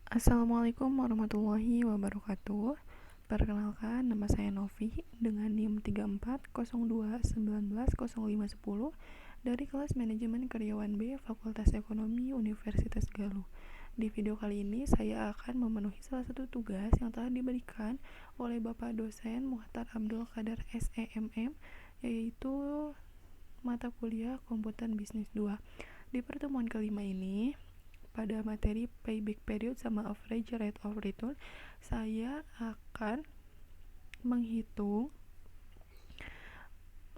Assalamualaikum warahmatullahi wabarakatuh. Perkenalkan, nama saya Novi dengan NIM 3402190150 dari kelas Manajemen Karyawan B Fakultas Ekonomi Universitas Galuh. Di video kali ini saya akan memenuhi salah satu tugas yang telah diberikan oleh Bapak dosen Muhtar Abdul Qadar SEMM, yaitu mata kuliah Komputer Bisnis 2. Di pertemuan kelima ini, pada materi payback period sama average rate of return, saya akan menghitung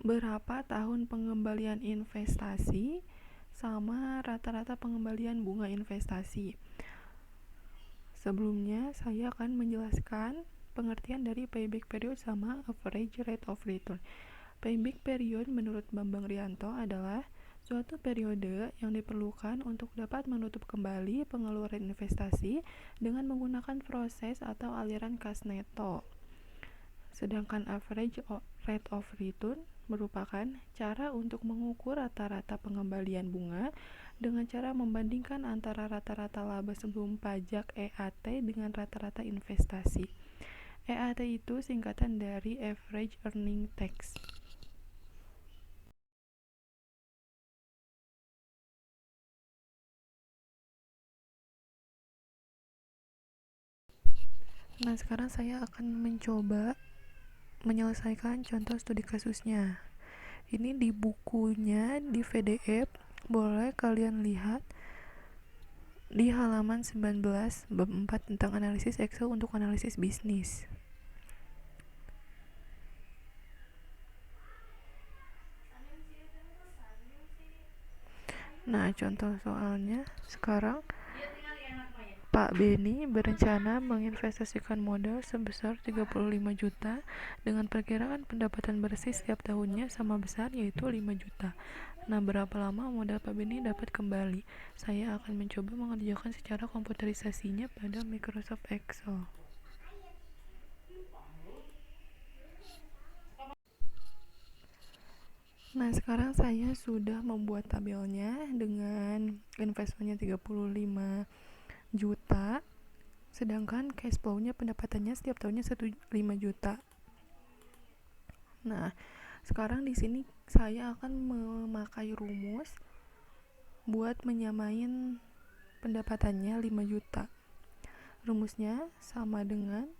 berapa tahun pengembalian investasi sama rata-rata pengembalian bunga investasi. Sebelumnya saya akan menjelaskan pengertian dari payback period sama average rate of return. Payback period menurut Bambang Rianto adalah suatu periode yang diperlukan untuk dapat menutup kembali pengeluaran investasi dengan menggunakan proses atau aliran kas neto. Sedangkan average rate of return merupakan cara untuk mengukur rata-rata pengembalian bunga dengan cara membandingkan antara rata-rata laba sebelum pajak EAT dengan rata-rata investasi. EAT itu singkatan dari Average Earning Tax. Nah, sekarang saya akan mencoba menyelesaikan contoh studi kasusnya. Ini di bukunya, di PDF, boleh kalian lihat di halaman 19 bab 4 tentang analisis Excel untuk analisis bisnis. Nah, contoh soalnya sekarang Pak Beni berencana menginvestasikan modal sebesar 35 juta dengan perkiraan pendapatan bersih setiap tahunnya sama besar, yaitu 5 juta. Nah, berapa lama modal Pak Beni dapat kembali? Saya akan mencoba mengerjakan secara komputerisasinya pada Microsoft Excel. Nah, sekarang saya sudah membuat tabelnya dengan investasinya 35 juta, sedangkan cash flow-nya pendapatannya setiap tahunnya 5 juta. Nah, sekarang di sini saya akan memakai rumus buat menyamain pendapatannya 5 juta. Rumusnya sama dengan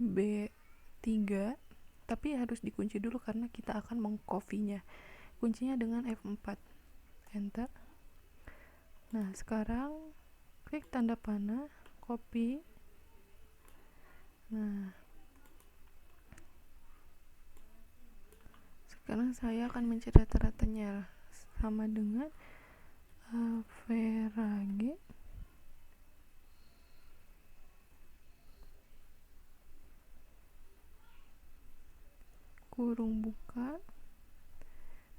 B3, tapi harus dikunci dulu karena kita akan mengcopy-nya. Kuncinya dengan F4. Enter. Nah, sekarang klik tanda panah, copy. Nah, sekarang saya akan mencari rata-ratanya sama dengan average kurung buka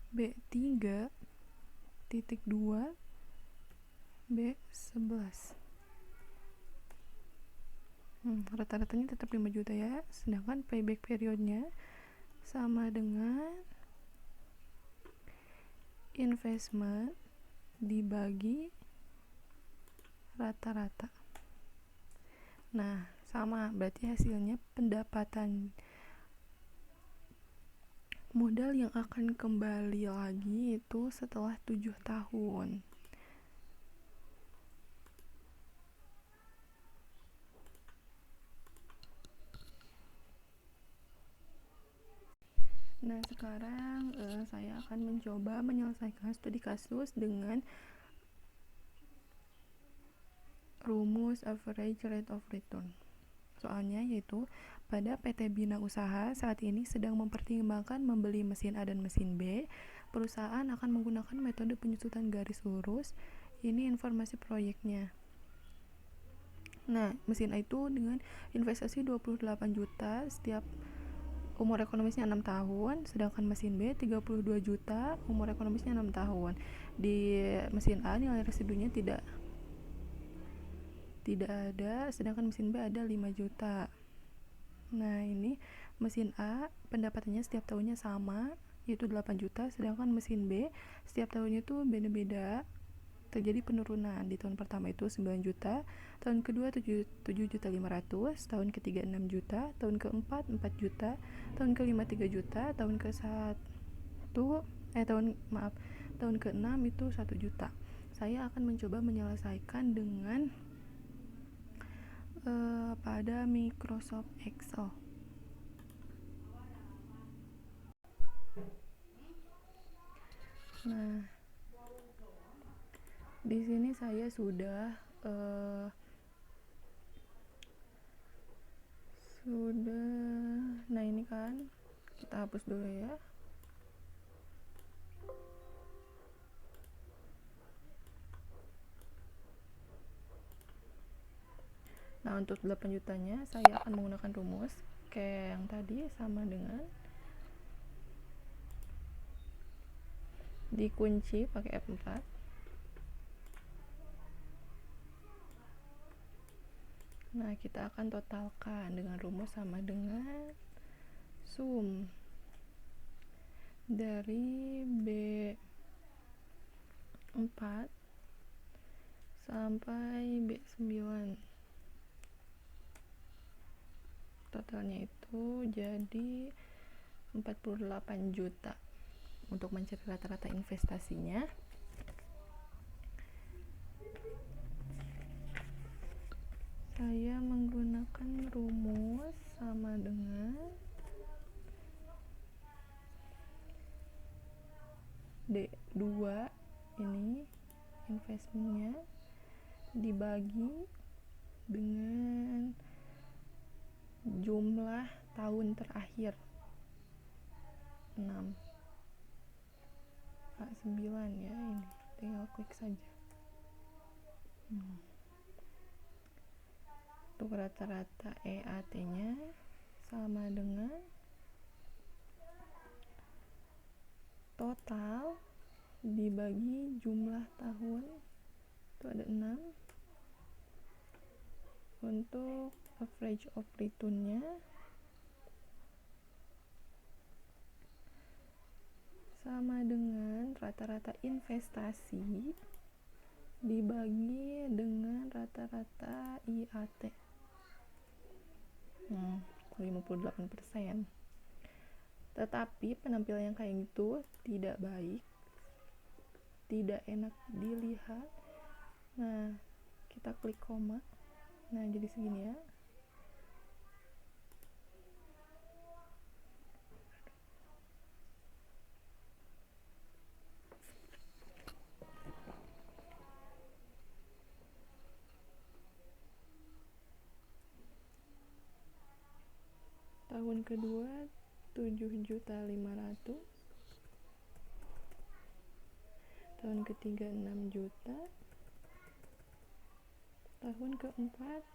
B3 titik 2 B11. Rata-ratanya tetap 5 juta ya, sedangkan payback periodnya sama dengan investment dibagi rata-rata. Nah, sama, berarti hasilnya pendapatan modal yang akan kembali lagi itu setelah 7 tahun. Nah, sekarang saya akan mencoba menyelesaikan studi kasus dengan rumus average rate of return. Soalnya yaitu pada PT Bina Usaha saat ini sedang mempertimbangkan membeli mesin A dan mesin B. Perusahaan akan menggunakan metode penyusutan garis lurus. Ini informasi proyeknya. Nah, mesin A itu dengan investasi 28 juta setiap umur ekonomisnya 6 tahun, sedangkan mesin B 32 juta, umur ekonomisnya 6 tahun. Di mesin A nilai residunya tidak ada, sedangkan mesin B ada 5 juta. Nah, ini mesin A pendapatannya setiap tahunnya sama, yaitu 8 juta, sedangkan mesin B setiap tahunnya itu beda-beda. terjadi penurunan. Di tahun pertama itu 9 juta, tahun kedua 7.500.000, tahun ketiga 6 juta, tahun keempat 4 juta, tahun kelima 3 juta, tahun ke-6 itu 1 juta. Saya akan mencoba menyelesaikan dengan pada Microsoft Excel. Nah, di sini saya sudah nah ini kan kita hapus dulu ya. Nah, untuk 8 jutanya saya akan menggunakan rumus kayak yang tadi, sama dengan dikunci pakai F4. Nah, kita akan totalkan dengan rumus sama dengan sum dari B4 sampai B9. Totalnya itu jadi 48 juta. Untuk mencari rata-rata investasinya, saya menggunakan rumus sama dengan D2 ini investmentnya dibagi dengan jumlah tahun terakhir 6 9 ya, ini tinggal klik saja. Untuk rata-rata EAT nya sama dengan total dibagi jumlah tahun, itu ada 6. Untuk average of return-nya sama dengan rata-rata investasi dibagi dengan rata-rata IAT, 58%. Tetapi penampilan yang kayak gitu tidak baik, tidak enak dilihat. Nah, kita klik koma. Nah, jadi segini ya. Tahun kedua 7.500.000, tahun ketiga 6 juta, tahun keempat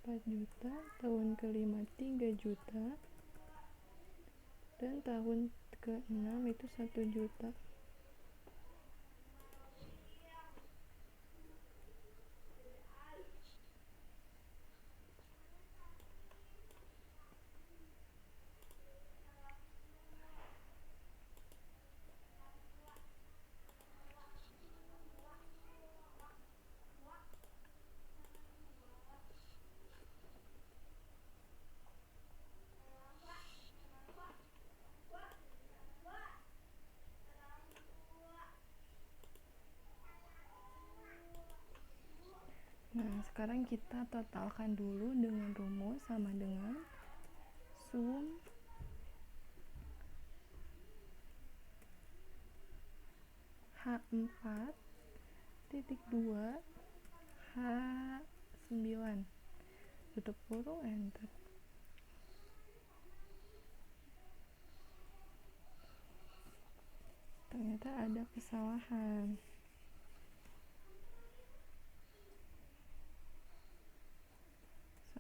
4 juta, tahun kelima 3 juta, dan tahun ke-6 itu 1 juta. Nah, sekarang kita totalkan dulu dengan rumus sama dengan sum H4.2 H9, tutup kurung, enter. Ternyata ada kesalahan.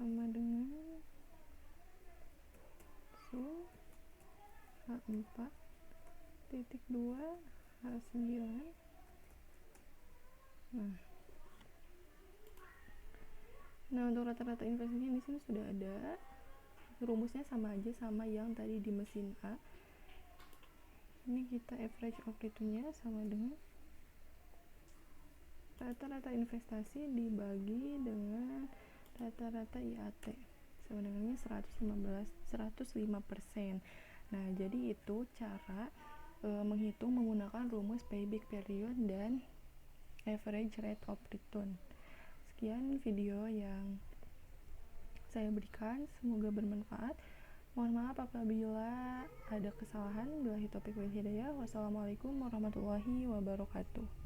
Sama dengan sum H4.2 H9. Nah, untuk rata-rata investasinya di sini sudah ada. Rumusnya sama aja sama yang tadi di mesin A. Ini kita average of return-nya sama dengan Rata-rata investasi dibagi dengan rata-rata IAT sebenarnya 105%. Nah, jadi itu cara menghitung menggunakan rumus payback period dan average rate of return. Sekian video yang saya berikan, semoga bermanfaat. Mohon maaf apabila ada kesalahan. Billahi taufiq wal hidayah. Wassalamualaikum warahmatullahi wabarakatuh.